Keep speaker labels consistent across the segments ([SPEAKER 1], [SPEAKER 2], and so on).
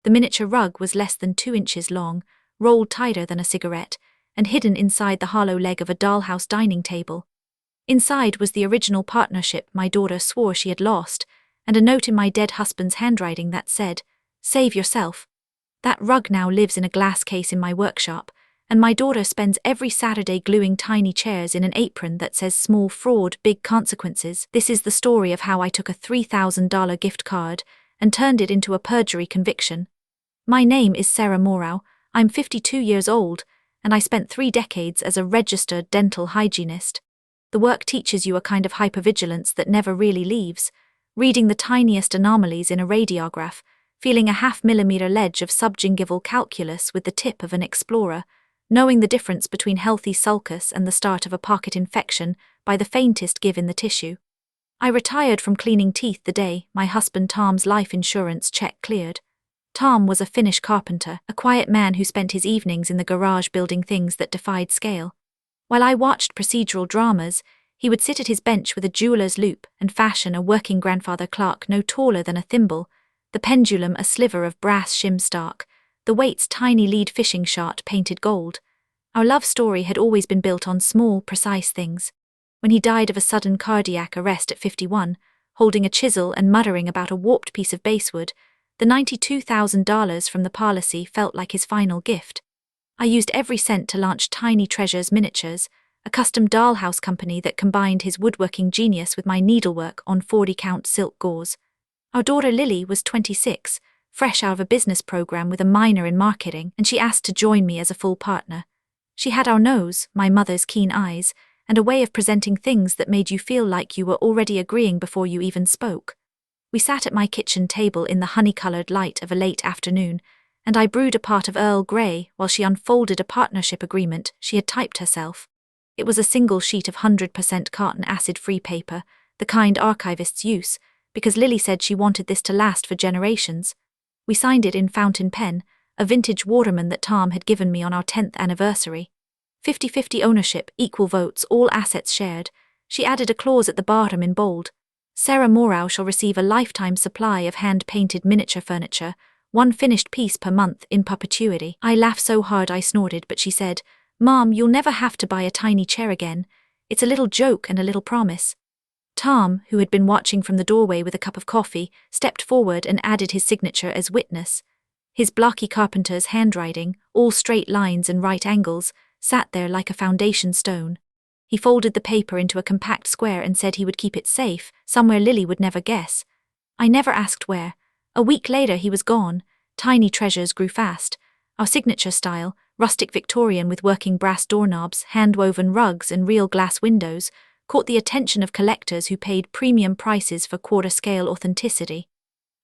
[SPEAKER 1] The miniature rug was less than 2 inches long, rolled tighter than a cigarette, and hidden inside the hollow leg of a dollhouse dining table. Inside was the original partnership my daughter swore she had lost, and a note in my dead husband's handwriting that said, "Save yourself." That rug now lives in a glass case in my workshop, and my daughter spends every Saturday gluing tiny chairs in an apron that says "Small fraud, big consequences." This is the story of how I took a $3,000 gift card and turned it into a perjury conviction. My name is Sarah Morrow, I'm 52 years old, and I spent 3 decades as a registered dental hygienist. The work teaches you a kind of hypervigilance that never really leaves, reading the tiniest anomalies in a radiograph, feeling a half-millimeter ledge of subgingival calculus with the tip of an explorer, knowing the difference between healthy sulcus and the start of a pocket infection by the faintest give in the tissue. I retired from cleaning teeth the day my husband Tom's life insurance check cleared. Tom was a Finnish carpenter, a quiet man who spent his evenings in the garage building things that defied scale. While I watched procedural dramas, he would sit at his bench with a jeweler's loupe and fashion a working grandfather clock no taller than a thimble, the pendulum a sliver of brass shimstock, the weights tiny lead fishing shot painted gold. Our love story had always been built on small, precise things. When he died of a sudden cardiac arrest at 51, holding a chisel and muttering about a warped piece of basswood, the $92,000 from the policy felt like his final gift. I used every cent to launch Tiny Treasures Miniatures, a custom dollhouse company that combined his woodworking genius with my needlework on 40-count silk gauze. Our daughter Lily was 26, fresh out of a business program with a minor in marketing, and she asked to join me as a full partner. She had our nose, my mother's keen eyes, and a way of presenting things that made you feel like you were already agreeing before you even spoke. We sat at my kitchen table in the honey-colored light of a late afternoon, and I brewed a pot of Earl Grey while she unfolded a partnership agreement she had typed herself. It was a single sheet of 100% cotton acid-free paper, the kind archivists use, because Lily said she wanted this to last for generations. We signed it in fountain pen, a vintage Waterman that Tom had given me on our 10th anniversary. 50-50 ownership, equal votes, all assets shared. She added a clause at the bottom in bold. Sarah Morrow shall receive a lifetime supply of hand-painted miniature furniture, 1 finished piece per month in perpetuity. I laughed so hard I snorted, but she said, "Mom, you'll never have to buy a tiny chair again. It's a little joke and a little promise." Tom, who had been watching from the doorway with a cup of coffee, stepped forward and added his signature as witness. His blocky carpenter's handwriting, all straight lines and right angles, sat there like a foundation stone. He folded the paper into a compact square and said he would keep it safe, somewhere Lily would never guess. I never asked where. A week later he was gone. Tiny Treasures grew fast. Our signature style, rustic Victorian with working brass doorknobs, hand-woven rugs and real glass windows, caught the attention of collectors who paid premium prices for quarter-scale authenticity.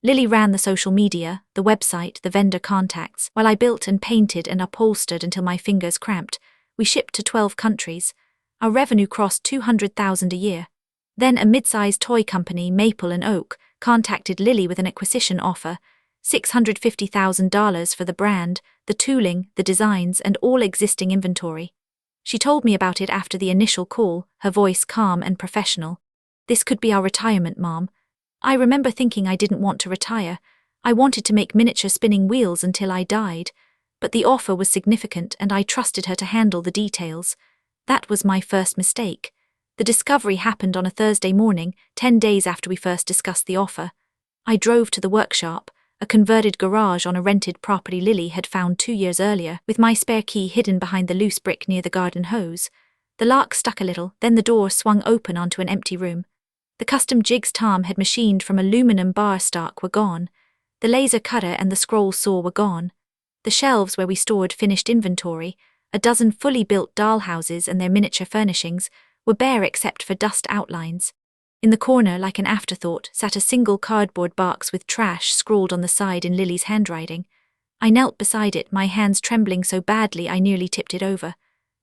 [SPEAKER 1] Lily ran the social media, the website, the vendor contacts, while I built and painted and upholstered until my fingers cramped. We shipped to 12 countries. Our revenue crossed $200,000 a year. Then a mid-sized toy company, Maple and Oak, contacted Lily with an acquisition offer, $650,000 for the brand, the tooling, the designs, and all existing inventory. She told me about it after the initial call, her voice calm and professional. "This could be our retirement, Mom." I remember thinking I didn't want to retire. I wanted to make miniature spinning wheels until I died. But the offer was significant and I trusted her to handle the details. That was my first mistake. The discovery happened on a Thursday morning, 10 days after we first discussed the offer. I drove to the workshop, a converted garage on a rented property Lily had found 2 years earlier, with my spare key hidden behind the loose brick near the garden hose. The lock stuck a little, then the door swung open onto an empty room. The custom jigs Tom had machined from aluminum bar stock were gone. The laser cutter and the scroll saw were gone. The shelves where we stored finished inventory, a dozen fully built dollhouses and their miniature furnishings, were bare except for dust outlines. In the corner, like an afterthought, sat a single cardboard box with trash scrawled on the side in Lily's handwriting. I knelt beside it, my hands trembling so badly I nearly tipped it over.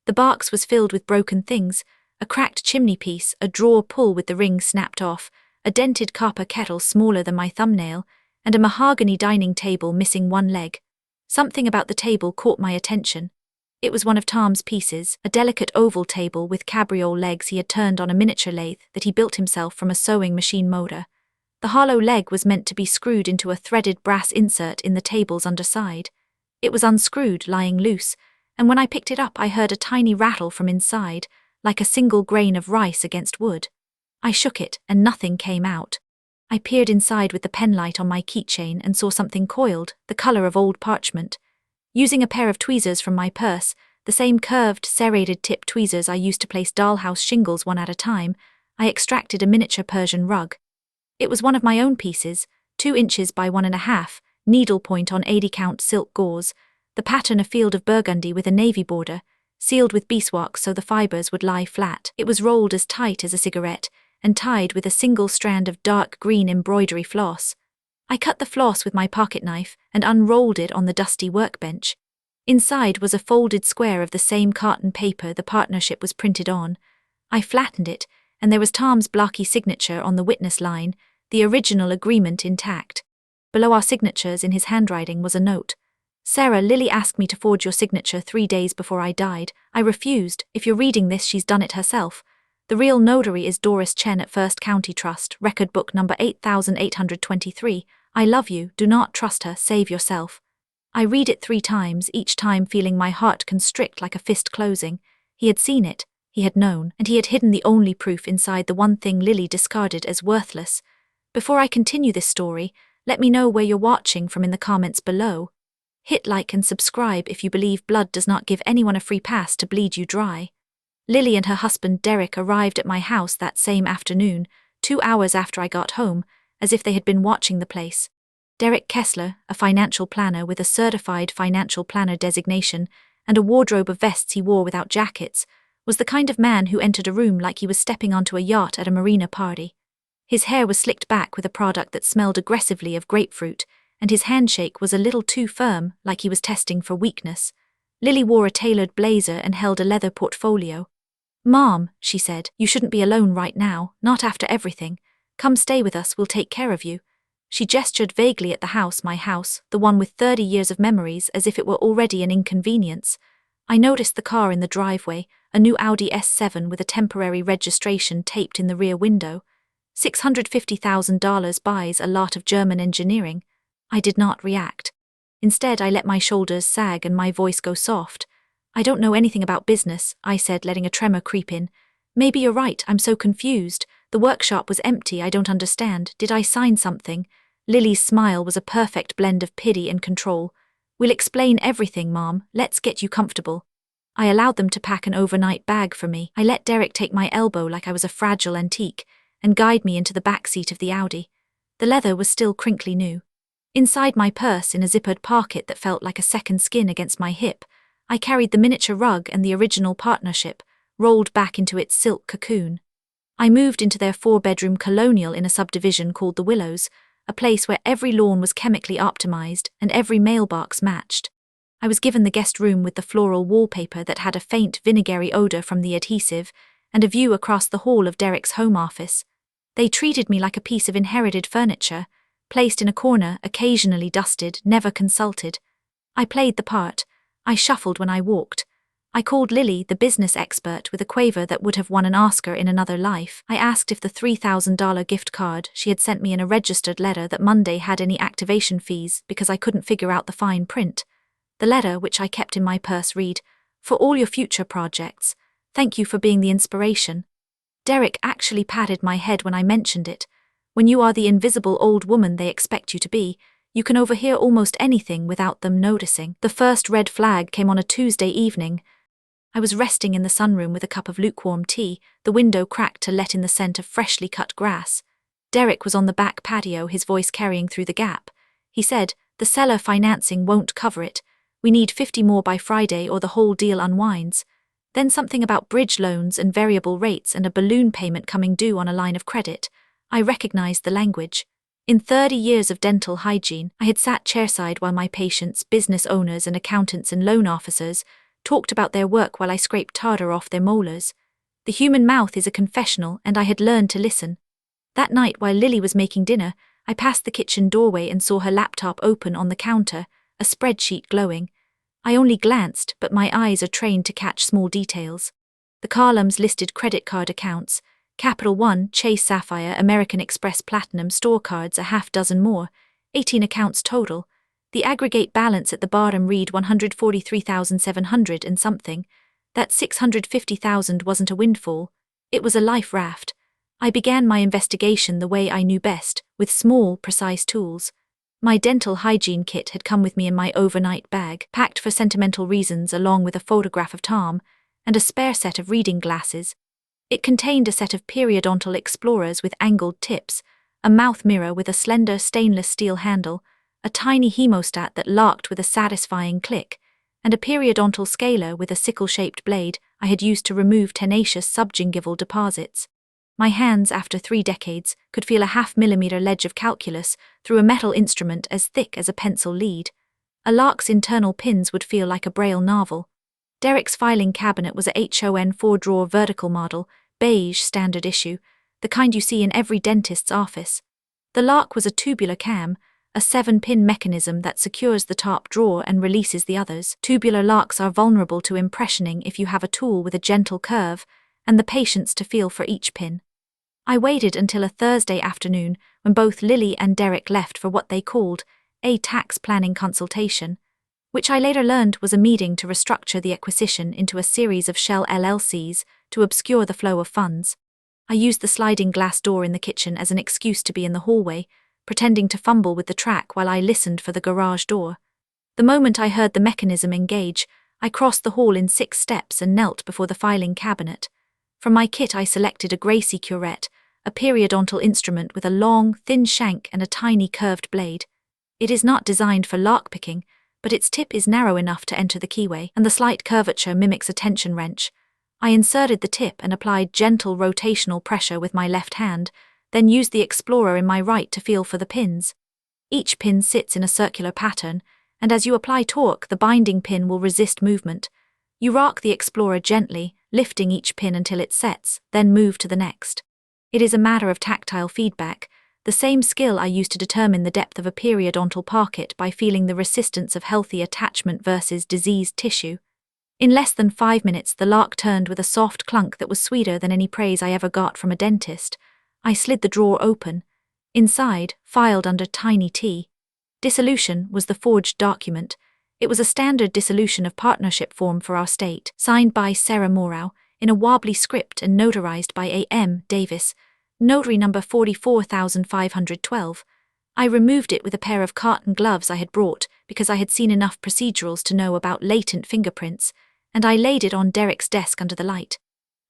[SPEAKER 1] The box was filled with broken things, a cracked chimney piece, a drawer pull with the ring snapped off, a dented copper kettle smaller than my thumbnail, and a mahogany dining table missing one leg. Something about the table caught my attention. It was one of Tom's pieces, a delicate oval table with cabriole legs he had turned on a miniature lathe that he built himself from a sewing machine motor. The hollow leg was meant to be screwed into a threaded brass insert in the table's underside. It was unscrewed, lying loose, and when I picked it up I heard a tiny rattle from inside, like a single grain of rice against wood. I shook it, and nothing came out. I peered inside with the penlight on my keychain and saw something coiled, the color of old parchment. Using a pair of tweezers from my purse, the same curved, serrated tip tweezers I used to place dollhouse shingles one at a time, I extracted a miniature Persian rug. It was one of my own pieces, 2 inches by 1.5, needlepoint on 80-count silk gauze, the pattern a field of burgundy with a navy border, sealed with beeswax so the fibers would lie flat. It was rolled as tight as a cigarette, and tied with a single strand of dark green embroidery floss. I cut the floss with my pocket knife and unrolled it on the dusty workbench. Inside was a folded square of the same carton paper the partnership was printed on. I flattened it, and there was Tom's blocky signature on the witness line, the original agreement intact. Below our signatures in his handwriting was a note. Sarah, Lily asked me to forge your signature 3 days before I died. I refused. If you're reading this, she's done it herself. The real notary is Doris Chen at First County Trust, record book number 8823. I love you, do not trust her, save yourself. I read it 3 times, each time feeling my heart constrict like a fist closing. He had seen it, he had known, and he had hidden the only proof inside the one thing Lily discarded as worthless. Before I continue this story, let me know where you're watching from in the comments below. Hit like and subscribe if you believe blood does not give anyone a free pass to bleed you dry. Lily and her husband Derek arrived at my house that same afternoon, 2 hours after I got home, as if they had been watching the place. Derek Kessler, a financial planner with a certified financial planner designation and a wardrobe of vests he wore without jackets, was the kind of man who entered a room like he was stepping onto a yacht at a marina party. His hair was slicked back with a product that smelled aggressively of grapefruit, and his handshake was a little too firm, like he was testing for weakness. Lily wore a tailored blazer and held a leather portfolio. "Mom," she said, "you shouldn't be alone right now, not after everything. Come stay with us, we'll take care of you." She gestured vaguely at the house, my house, the one with 30 years of memories, as if it were already an inconvenience. I noticed the car in the driveway, a new Audi S7 with a temporary registration taped in the rear window. $650,000 buys a lot of German engineering. I did not react. Instead, I let my shoulders sag and my voice go soft. "I don't know anything about business," I said, letting a tremor creep in. "Maybe you're right, I'm so confused. The workshop was empty, I don't understand. Did I sign something?" Lily's smile was a perfect blend of pity and control. "We'll explain everything, Mom. Let's get you comfortable." I allowed them to pack an overnight bag for me. I let Derek take my elbow like I was a fragile antique and guide me into the back seat of the Audi. The leather was still crinkly new. Inside my purse, in a zippered pocket that felt like a second skin against my hip, I carried the miniature rug and the original partnership, rolled back into its silk cocoon. I moved into their 4-bedroom colonial in a subdivision called the Willows, a place where every lawn was chemically optimized and every mailbox matched. I was given the guest room with the floral wallpaper that had a faint vinegary odor from the adhesive and a view across the hall of Derek's home office. They treated me like a piece of inherited furniture, placed in a corner, occasionally dusted, never consulted. I played the part. I shuffled when I walked. I called Lily, the business expert, with a quaver that would have won an Oscar in another life. I asked if the $3,000 gift card she had sent me in a registered letter that Monday had any activation fees because I couldn't figure out the fine print. The letter, which I kept in my purse, read, "For all your future projects, thank you for being the inspiration." Derek actually patted my head when I mentioned it. When you are the invisible old woman they expect you to be, you can overhear almost anything without them noticing. The first red flag came on a Tuesday evening. I was resting in the sunroom with a cup of lukewarm tea, the window cracked to let in the scent of freshly cut grass. Derek was on the back patio, his voice carrying through the gap. He said, "The seller financing won't cover it. We need 50 more by Friday or the whole deal unwinds." Then something about bridge loans and variable rates and a balloon payment coming due on a line of credit. I recognized the language. In 30 years of dental hygiene, I had sat chairside while my patients, business owners and accountants and loan officers talked about their work while I scraped tartar off their molars. The human mouth is a confessional, and I had learned to listen. That night, while Lily was making dinner, I passed the kitchen doorway and saw her laptop open on the counter, a spreadsheet glowing. I only glanced, but my eyes are trained to catch small details. The columns listed credit card accounts, Capital One, Chase Sapphire, American Express Platinum store cards a half dozen more, 18 accounts total. The aggregate balance at the bottom read 143,700 and something. That 650,000 wasn't a windfall, it was a life raft. I began my investigation the way I knew best, with small, precise tools. My dental hygiene kit had come with me in my overnight bag, packed for sentimental reasons, along with a photograph of Tom, and a spare set of reading glasses. It contained a set of periodontal explorers with angled tips, a mouth mirror with a slender stainless steel handle, a tiny hemostat that locked with a satisfying click, and a periodontal scaler with a sickle-shaped blade I had used to remove tenacious subgingival deposits. My hands, after 3 decades, could feel a half-millimeter ledge of calculus through a metal instrument as thick as a pencil lead. A lock's internal pins would feel like a Braille novel. Derek's filing cabinet was a HON 4-drawer vertical model, beige standard issue, the kind you see in every dentist's office. The lock was a tubular cam, a 7-pin mechanism that secures the top drawer and releases the others. Tubular locks are vulnerable to impressioning if you have a tool with a gentle curve and the patience to feel for each pin. I waited until a Thursday afternoon when both Lily and Derek left for what they called a tax planning consultation, which I later learned was a meeting to restructure the acquisition into a series of shell LLCs to obscure the flow of funds. I used the sliding glass door in the kitchen as an excuse to be in the hallway, pretending to fumble with the track while I listened for the garage door. The moment I heard the mechanism engage, I crossed the hall in 6 steps and knelt before the filing cabinet. From my kit I selected a Gracie curette, a periodontal instrument with a long, thin shank and a tiny curved blade. It is not designed for lockpicking, but its tip is narrow enough to enter the keyway, and the slight curvature mimics a tension wrench. I inserted the tip and applied gentle rotational pressure with my left hand, then used the explorer in my right to feel for the pins. Each pin sits in a circular pattern, and as you apply torque, the binding pin will resist movement. You rock the explorer gently, lifting each pin until it sets, then move to the next. It is a matter of tactile feedback, the same skill I use to determine the depth of a periodontal pocket by feeling the resistance of healthy attachment versus diseased tissue. In less than 5 minutes, the lock turned with a soft clunk that was sweeter than any praise I ever got from a dentist. I slid the drawer open. Inside, filed under tiny T. Dissolution was the forged document. It was a standard dissolution of partnership form for our state, signed by Sarah Morrow, in a wobbly script and notarized by A.M. Davis, notary number 44512. I removed it with a pair of cotton gloves I had brought because I had seen enough procedurals to know about latent fingerprints, and I laid it on Derek's desk under the light.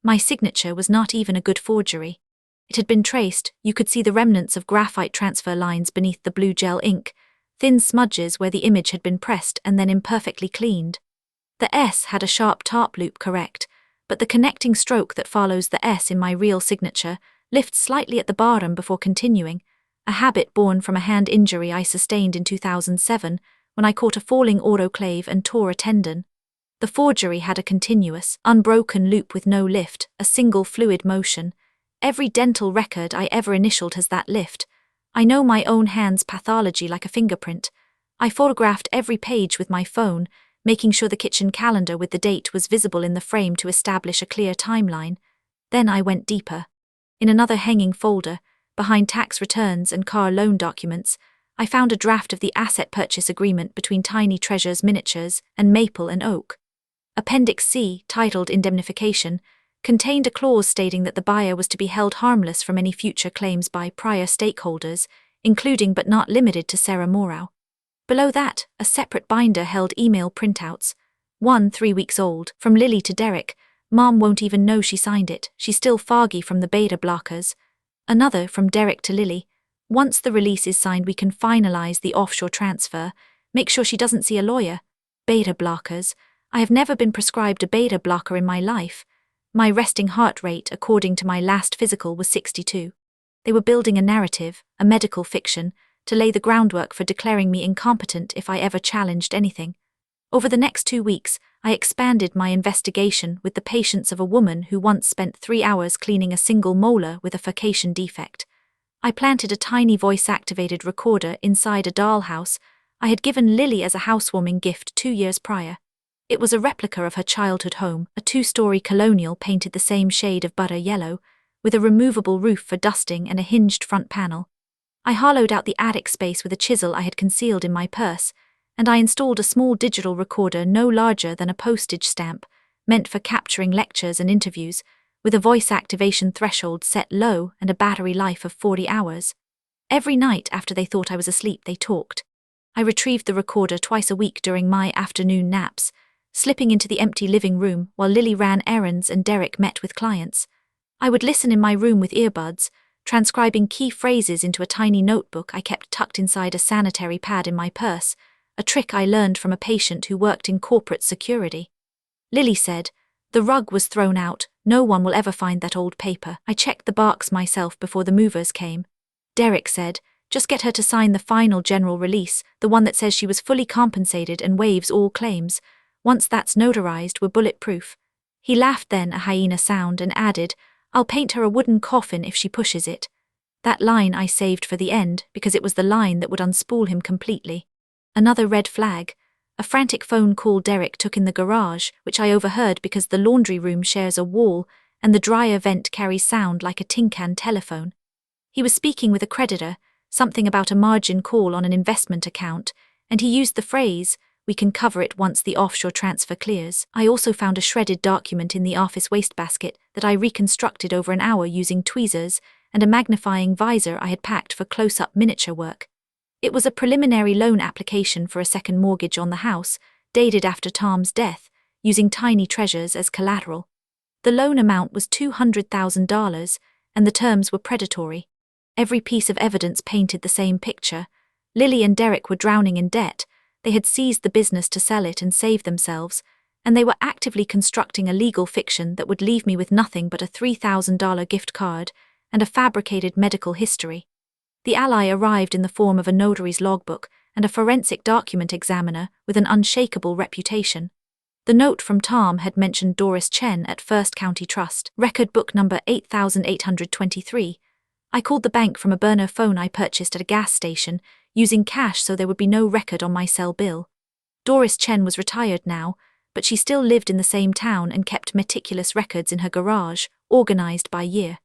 [SPEAKER 1] My signature was not even a good forgery. It had been traced. You could see the remnants of graphite transfer lines beneath the blue gel ink, thin smudges where the image had been pressed and then imperfectly cleaned. The S had a sharp top loop correct, but the connecting stroke that follows the S in my real signature lifts slightly at the bottom before continuing, a habit born from a hand injury I sustained in 2007 when I caught a falling autoclave and tore a tendon. The forgery had a continuous, unbroken loop with no lift, a single fluid motion. Every dental record I ever initialed has that lift. I know my own hand's pathology like a fingerprint. I photographed every page with my phone, making sure the kitchen calendar with the date was visible in the frame to establish a clear timeline. Then I went deeper. In another hanging folder, behind tax returns and car loan documents, I found a draft of the asset purchase agreement between Tiny Treasures Miniatures and Maple and Oak. Appendix C, titled Indemnification, contained a clause stating that the buyer was to be held harmless from any future claims by prior stakeholders, including but not limited to Sarah Morrow. Below that, a separate binder held email printouts. One 3 weeks old, from Lily to Derek. Mom won't even know she signed it, she's still foggy from the beta blockers. Another from Derek to Lily. Once the release is signed, we can finalize the offshore transfer. Make sure she doesn't see a lawyer. Beta blockers. I have never been prescribed a beta blocker in my life. My resting heart rate, according to my last physical, was 62. They were building a narrative, a medical fiction, to lay the groundwork for declaring me incompetent if I ever challenged anything. Over the next 2 weeks, I expanded my investigation with the patience of a woman who once spent 3 hours cleaning a single molar with a furcation defect. I planted a tiny voice-activated recorder inside a dollhouse I had given Lily as a housewarming gift 2 years prior. It was a replica of her childhood home, a 2-story colonial painted the same shade of butter yellow, with a removable roof for dusting and a hinged front panel. I hollowed out the attic space with a chisel I had concealed in my purse, and I installed a small digital recorder no larger than a postage stamp, meant for capturing lectures and interviews, with a voice activation threshold set low and a battery life of 40 hours. Every night after they thought I was asleep, they talked. I retrieved the recorder twice a week during my afternoon naps, slipping into the empty living room while Lily ran errands and Derek met with clients. I would listen in my room with earbuds, transcribing key phrases into a tiny notebook I kept tucked inside a sanitary pad in my purse, a trick I learned from a patient who worked in corporate security. Lily said, "The rug was thrown out, no one will ever find that old paper. I checked the barks myself before the movers came." Derek said, "Just get her to sign the final general release, the one that says she was fully compensated and waives all claims. Once that's notarized, we're bulletproof." He laughed then, a hyena sound, and added, "I'll paint her a wooden coffin if she pushes it." That line I saved for the end because it was the line that would unspool him completely. Another red flag. A frantic phone call Derek took in the garage, which I overheard because the laundry room shares a wall and the dryer vent carries sound like a tin can telephone. He was speaking with a creditor, something about a margin call on an investment account, and he used the phrase, "We can cover it once the offshore transfer clears." I also found a shredded document in the office wastebasket that I reconstructed over an hour using tweezers and a magnifying visor I had packed for close-up miniature work. It was a preliminary loan application for a second mortgage on the house, dated after Tom's death, using tiny treasures as collateral. The loan amount was $200,000, and the terms were predatory. Every piece of evidence painted the same picture. Lily and Derek were drowning in debt. They had seized the business to sell it and save themselves, and they were actively constructing a legal fiction that would leave me with nothing but a $3,000 gift card and a fabricated medical history. The ally arrived in the form of a notary's logbook and a forensic document examiner with an unshakable reputation. The note from Tom had mentioned Doris Chen at First County Trust, record book number 8823. I called the bank from a burner phone I purchased at a gas station, using cash so there would be no record on my cell bill. Doris Chen was retired now, but she still lived in the same town and kept meticulous records in her garage, organized by year.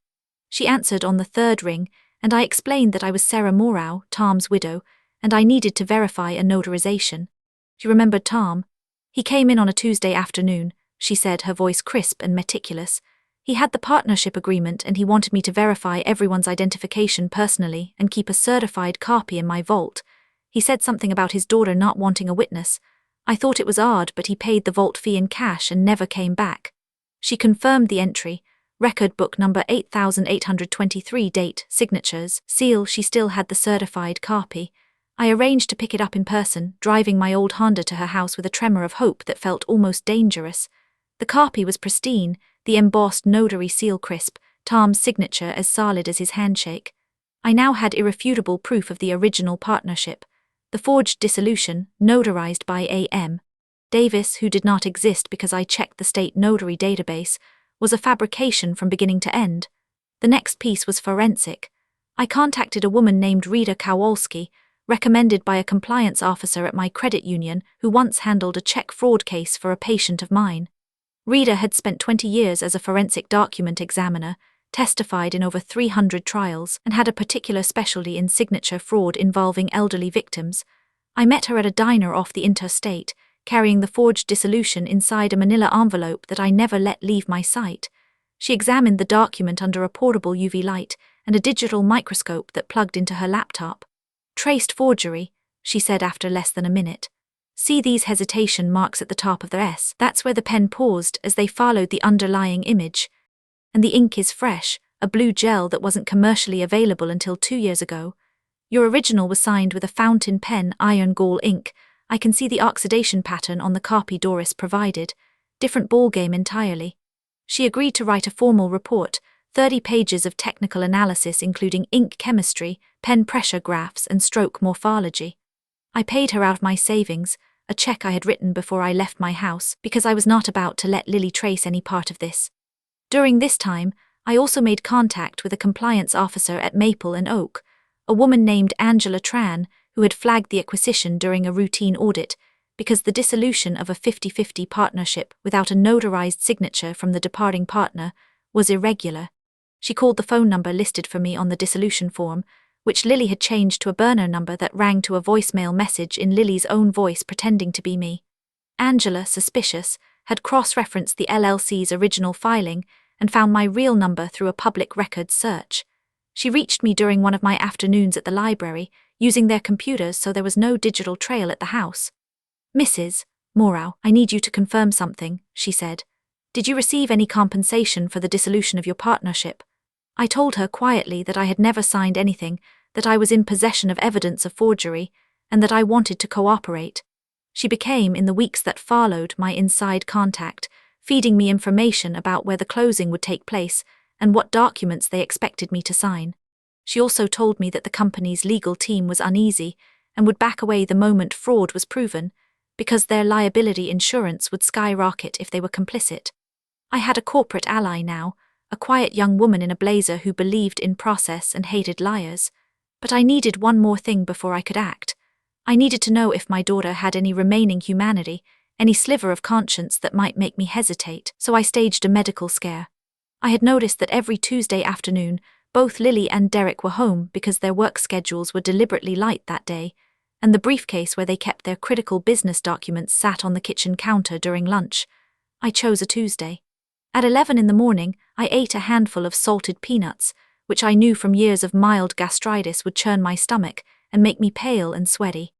[SPEAKER 1] She answered on the third ring, and I explained that I was Sarah Morrow, Tom's widow, and I needed to verify a notarization. She remembered Tom. "He came in on a Tuesday afternoon," she said, her voice crisp and meticulous. "He had the partnership agreement and he wanted me to verify everyone's identification personally and keep a certified copy in my vault. He said something about his daughter not wanting a witness. I thought it was odd, but he paid the vault fee in cash and never came back." She confirmed the entry. Record book number 8823, date, signatures, seal. She still had the certified copy. I arranged to pick it up in person, driving my old Honda to her house with a tremor of hope that felt almost dangerous. The copy was pristine, the embossed notary seal crisp, Tom's signature as solid as his handshake. I now had irrefutable proof of the original partnership. The forged dissolution, notarized by A.M. Davis, who did not exist because I checked the state notary database, was a fabrication from beginning to end. The next piece was forensic. I contacted a woman named Rita Kowalski, recommended by a compliance officer at my credit union who once handled a check fraud case for a patient of mine. Rita had spent 20 years as a forensic document examiner, testified in over 300 trials, and had a particular specialty in signature fraud involving elderly victims. I met her at a diner off the interstate, carrying the forged dissolution inside a manila envelope that I never let leave my sight. She examined the document under a portable UV light and a digital microscope that plugged into her laptop. "Traced forgery," she said after less than a minute. "See these hesitation marks at the top of the S? That's where the pen paused as they followed the underlying image. And the ink is fresh, a blue gel that wasn't commercially available until 2 years ago. Your original was signed with a fountain pen iron gall ink. I can see the oxidation pattern on the copy Doris provided. Different ballgame entirely." She agreed to write a formal report, 30 pages of technical analysis including ink chemistry, pen pressure graphs, and stroke morphology. I paid her out of my savings, a check I had written before I left my house, because I was not about to let Lily trace any part of this. During this time, I also made contact with a compliance officer at Maple and Oak, a woman named Angela Tran, who had flagged the acquisition during a routine audit, because the dissolution of a 50-50 partnership without a notarized signature from the departing partner was irregular. She called the phone number listed for me on the dissolution form, which Lily had changed to a burner number that rang to a voicemail message in Lily's own voice pretending to be me. Angela, suspicious, had cross-referenced the LLC's original filing and found my real number through a public records search. She reached me during one of my afternoons at the library, using their computers so there was no digital trail at the house. "Mrs. Morrow, I need you to confirm something," she said. "Did you receive any compensation for the dissolution of your partnership?" I told her quietly that I had never signed anything, that I was in possession of evidence of forgery, and that I wanted to cooperate. She became, in the weeks that followed, my inside contact, feeding me information about where the closing would take place and what documents they expected me to sign. She also told me that the company's legal team was uneasy and would back away the moment fraud was proven, because their liability insurance would skyrocket if they were complicit. I had a corporate ally now, a quiet young woman in a blazer who believed in process and hated liars. But I needed one more thing before I could act. I needed to know if my daughter had any remaining humanity, any sliver of conscience that might make me hesitate, so I staged a medical scare. I had noticed that every Tuesday afternoon, both Lily and Derek were home because their work schedules were deliberately light that day, and the briefcase where they kept their critical business documents sat on the kitchen counter during lunch. I chose a Tuesday. At 11 in the morning, I ate a handful of salted peanuts, which I knew from years of mild gastritis would churn my stomach and make me pale and sweaty.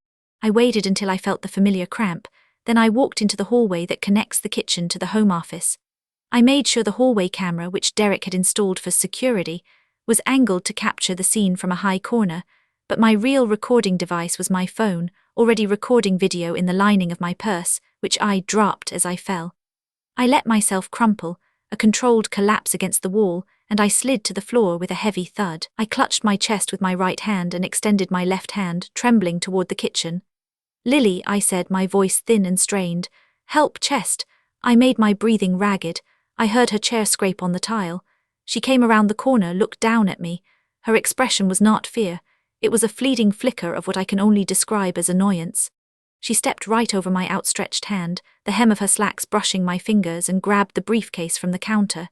[SPEAKER 1] I waited until I felt the familiar cramp, then I walked into the hallway that connects the kitchen to the home office. I made sure the hallway camera, which Derek had installed for security, was angled to capture the scene from a high corner, but my real recording device was my phone, already recording video in the lining of my purse, which I dropped as I fell. I let myself crumple, a controlled collapse against the wall, and I slid to the floor with a heavy thud. I clutched my chest with my right hand and extended my left hand, trembling toward the kitchen. "Lily," I said, my voice thin and strained. "Help, chest." I made my breathing ragged. I heard her chair scrape on the tile. She came around the corner, looked down at me. Her expression was not fear. It was a fleeting flicker of what I can only describe as annoyance. She stepped right over my outstretched hand, the hem of her slacks brushing my fingers, and grabbed the briefcase from the counter.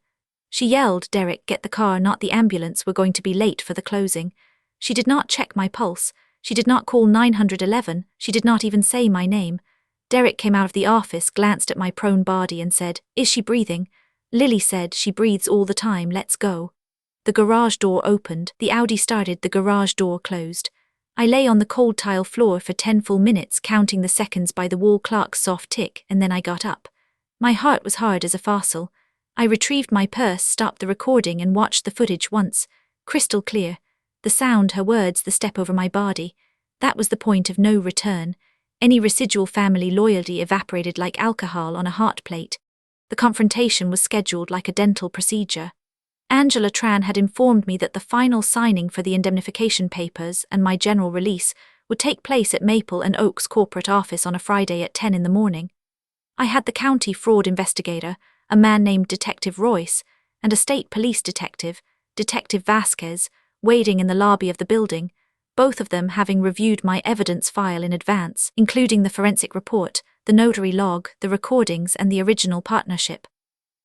[SPEAKER 1] She yelled, "Derek, get the car, not the ambulance, we're going to be late for the closing." She did not check my pulse. She did not call 911. She did not even say my name. Derek came out of the office, glanced at my prone body and said, "Is she breathing?" Lily said, "She breathes all the time, let's go." The garage door opened, the Audi started, the garage door closed. I lay on the cold tile floor for 10 full minutes, counting the seconds by the wall clock's soft tick, and then I got up. My heart was hard as a fossil. I retrieved my purse, stopped the recording, and watched the footage once. Crystal clear. The sound, her words, the step over my body. That was the point of no return. Any residual family loyalty evaporated like alcohol on a hot plate. The confrontation was scheduled like a dental procedure. Angela Tran had informed me that the final signing for the indemnification papers and my general release would take place at Maple and Oak's corporate office on a Friday at 10 in the morning. I had the county fraud investigator, a man named Detective Royce, and a state police detective, Detective Vasquez, waiting in the lobby of the building, both of them having reviewed my evidence file in advance, including the forensic report, the notary log, the recordings, and the original partnership.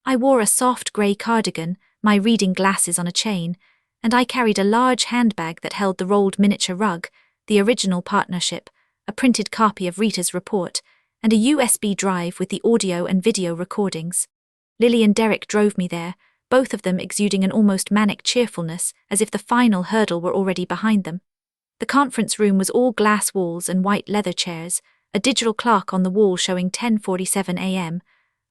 [SPEAKER 1] I wore a soft grey cardigan, my reading glasses on a chain, and I carried a large handbag that held the rolled miniature rug, the original partnership, a printed copy of Rita's report, and a USB drive with the audio and video recordings. Lily and Derek drove me there, both of them exuding an almost manic cheerfulness, as if the final hurdle were already behind them. The conference room was all glass walls and white leather chairs, a digital clock on the wall showing 10:47 a.m.,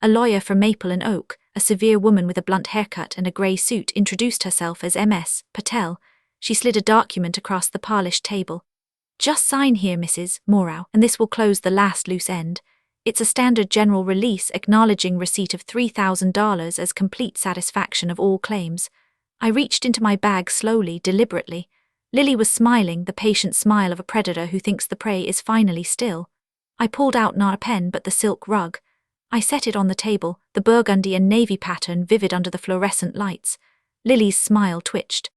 [SPEAKER 1] a lawyer from Maple and Oak, a severe woman with a blunt haircut and a grey suit, introduced herself as Ms. Patel. She slid a document across the polished table. "Just sign here, Mrs. Morrow, and this will close the last loose end. It's a standard general release acknowledging receipt of $3,000 as complete satisfaction of all claims." I reached into my bag slowly, deliberately. Lily was smiling, the patient smile of a predator who thinks the prey is finally still. I pulled out not a pen but the silk rug. I set it on the table, the burgundy and navy pattern vivid under the fluorescent lights. Lily's smile twitched.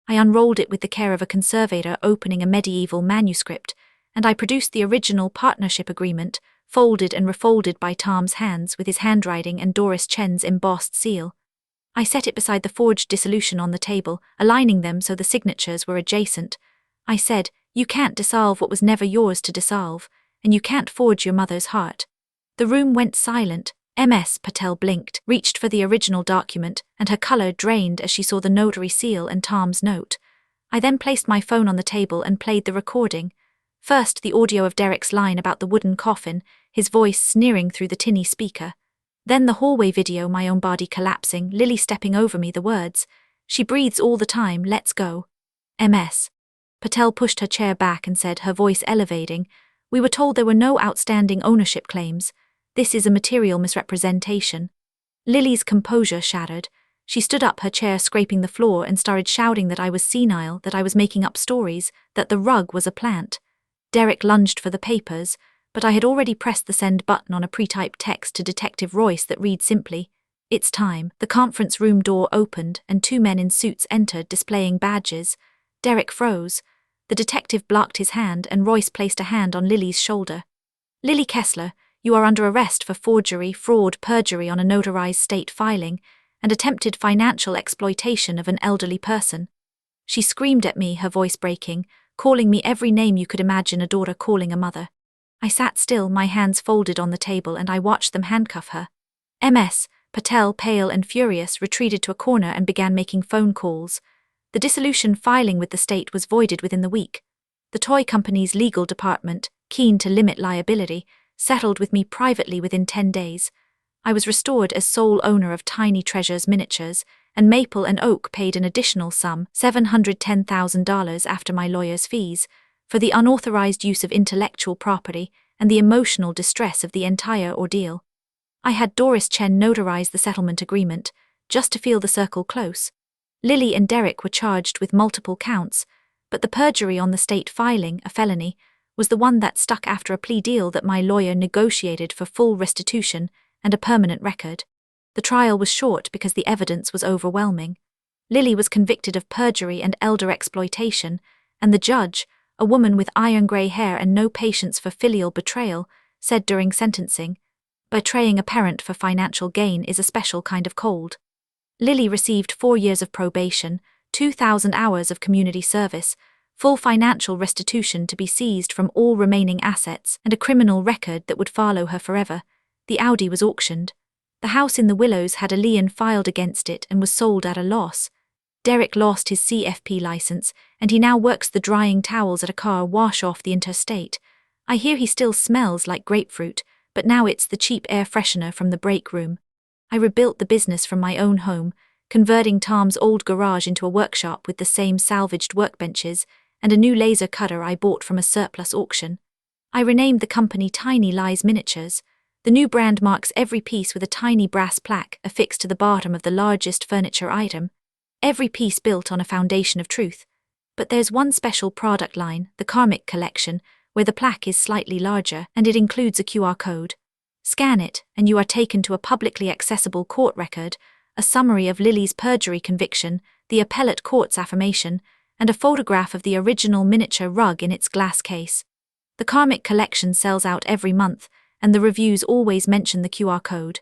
[SPEAKER 1] I unrolled it with the care of a conservator opening a medieval manuscript, and I produced the original partnership agreement, folded and refolded by Tom's hands with his handwriting and Doris Chen's embossed seal. I set it beside the forged dissolution on the table, aligning them so the signatures were adjacent. I said, "You can't dissolve what was never yours to dissolve, and you can't forge your mother's heart." The room went silent. Ms. Patel blinked, reached for the original document, and her color drained as she saw the notary seal and Tom's note. I then placed my phone on the table and played the recording. First, the audio of Derek's line about the wooden coffin, his voice sneering through the tinny speaker. Then the hallway video, my own body collapsing, Lily stepping over me, the words, "She breathes all the time, let's go." Ms. Patel pushed her chair back and said, her voice elevating, "We were told there were no outstanding ownership claims. This is a material misrepresentation." Lily's composure shattered. She stood up, her chair scraping the floor, and started shouting that I was senile, that I was making up stories, that the rug was a plant. Derek lunged for the papers, but I had already pressed the send button on a pre-typed text to Detective Royce that read simply, "It's time." The conference room door opened, and 2 men in suits entered, displaying badges. Derek froze. The detective blocked his hand, and Royce placed a hand on Lily's shoulder. "Lily Kessler, you are under arrest for forgery, fraud, perjury on a notarized state filing, and attempted financial exploitation of an elderly person." She screamed at me, her voice breaking, calling me every name you could imagine a daughter calling a mother. I sat still, my hands folded on the table, and I watched them handcuff her. Ms. Patel, pale and furious, retreated to a corner and began making phone calls. The dissolution filing with the state was voided within the week. The toy company's legal department, keen to limit liability, settled with me privately within 10 days. I was restored as sole owner of Tiny Treasures Miniatures, and Maple and Oak paid an additional sum, $710,000 after my lawyer's fees, for the unauthorized use of intellectual property and the emotional distress of the entire ordeal. I had Doris Chen notarize the settlement agreement, just to feel the circle close. Lily and Derek were charged with multiple counts, but the perjury on the state filing, a felony, was the one that stuck after a plea deal that my lawyer negotiated for full restitution and a permanent record. The trial was short because the evidence was overwhelming. Lily was convicted of perjury and elder exploitation, and the judge, a woman with iron-grey hair and no patience for filial betrayal, said during sentencing, "Betraying a parent for financial gain is a special kind of cold." Lily received 4 years of probation, 2,000 hours of community service, full financial restitution to be seized from all remaining assets, and a criminal record that would follow her forever. The Audi was auctioned. The house in the Willows had a lien filed against it and was sold at a loss. Derek lost his CFP license, and he now works the drying towels at a car wash off the interstate. I hear he still smells like grapefruit, but now it's the cheap air freshener from the break room. I rebuilt the business from my own home, converting Tom's old garage into a workshop with the same salvaged workbenches and a new laser cutter I bought from a surplus auction. I renamed the company Tiny Lies Miniatures. The new brand marks every piece with a tiny brass plaque affixed to the bottom of the largest furniture item. Every piece built on a foundation of truth. But there's one special product line, the Karmic Collection, where the plaque is slightly larger, and it includes a QR code. Scan it, and you are taken to a publicly accessible court record, a summary of Lily's perjury conviction, the appellate court's affirmation, and a photograph of the original miniature rug in its glass case. The Karmic Collection sells out every month, and the reviews always mention the QR code.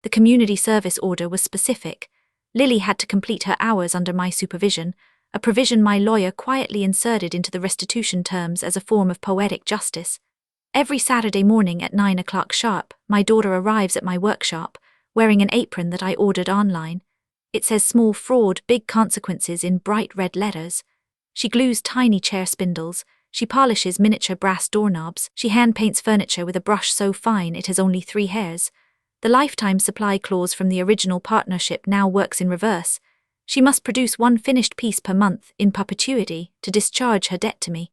[SPEAKER 1] The community service order was specific. Lily had to complete her hours under my supervision, a provision my lawyer quietly inserted into the restitution terms as a form of poetic justice. Every Saturday morning at 9 o'clock sharp, my daughter arrives at my workshop, wearing an apron that I ordered online. It says "Small Fraud, Big Consequences" in bright red letters. She glues tiny chair spindles, she polishes miniature brass doorknobs, she hand-paints furniture with a brush so fine it has only 3 hairs. The lifetime supply clause from the original partnership now works in reverse. She must produce 1 finished piece per month, in perpetuity, to discharge her debt to me.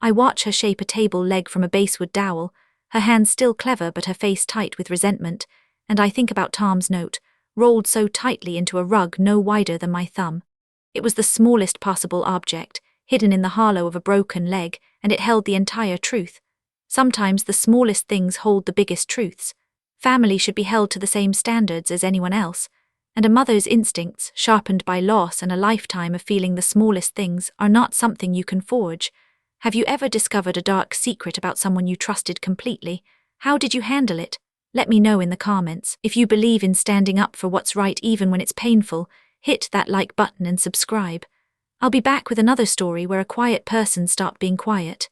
[SPEAKER 1] I watch her shape a table leg from a basswood dowel, her hands still clever but her face tight with resentment, and I think about Tom's note, rolled so tightly into a rug no wider than my thumb. It was the smallest possible object, hidden in the hollow of a broken leg, and it held the entire truth. Sometimes the smallest things hold the biggest truths. Family should be held to the same standards as anyone else, and a mother's instincts, sharpened by loss and a lifetime of feeling the smallest things, are not something you can forge. Have you ever discovered a dark secret about someone you trusted completely? How did you handle it? Let me know in the comments if you believe in standing up for what's right even when it's painful. Hit that like button and subscribe. I'll be back with another story where a quiet person stopped being quiet.